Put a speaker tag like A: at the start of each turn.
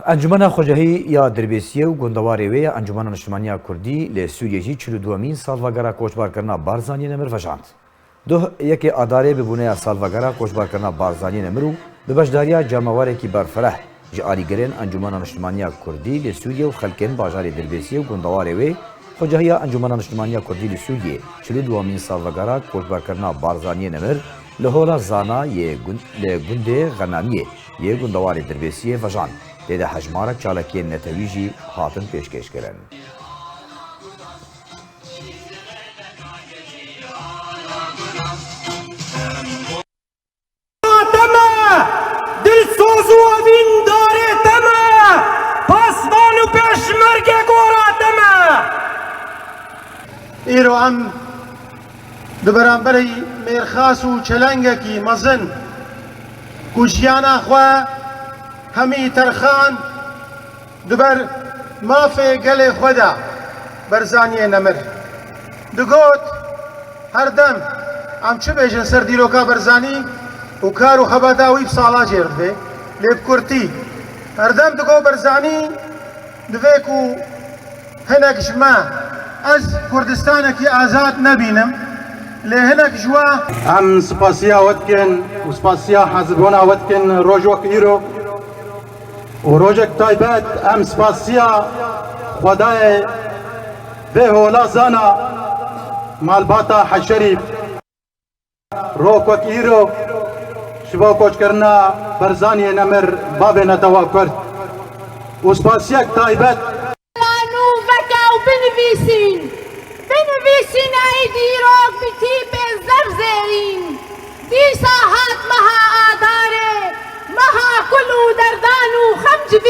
A: انجمن خوجهی یا دربیسیه و گندواری وی انجمن نشتمانیا کردی لی سوریه 42مین سالوگرا کوچبار کرنا بارزانی نمر فجاند. دو یکی اداره ببونه سالوگرا کوچبار کرنا بارزانی نمرو به بشداریا جامواره کی برفره جاریگرین انجمن نشتمانیا کردی لی سوریه و خلکن بازار دربیسیه و گندواری وی خوجهی انجمن نشتمانیا کردی لی سوریه 42مین سالوگرا کوچبار کرنا بارزانی نمر لهولا زانا یه گنده غنامیه یه گندواری دربیسیه فجاند. دیده حجمارک چالکی نتویجی هاتن پیشکش کردن.
B: دلسوز و وین داره تمه پاسبان و پشمرگ گورا تمه
C: ایرو ام دبرانبری میرخاس و چلنگکی مزن کجیانا خواه همی ترخان دبر مافی گل خدا برزانی نمر دگوت هر دم ام چه بیجن سر دیروکا برزانی و کار و خباتاوی بسالا جرد بی لیب کرتی هر دم دگو برزانی دویکو هنک جمع از کردستانکی آزاد نبینم لی هنک جوا ام سپاسیا ودکن و سپاسیا حزبونا ودکن روجوک ایرو و روزک تایبت ام سپاسیا خدای به هولا زانا مالباتا حشریف روکوک ایرو شبا کوچ کرنا برزانی نمر باب نتوا کرد و سپاسیا تایبت
D: لانو وکاو بنویسین ایدی روک بیتی به زرزرین دی ساحات مها آداره مها کلو دردانو خمج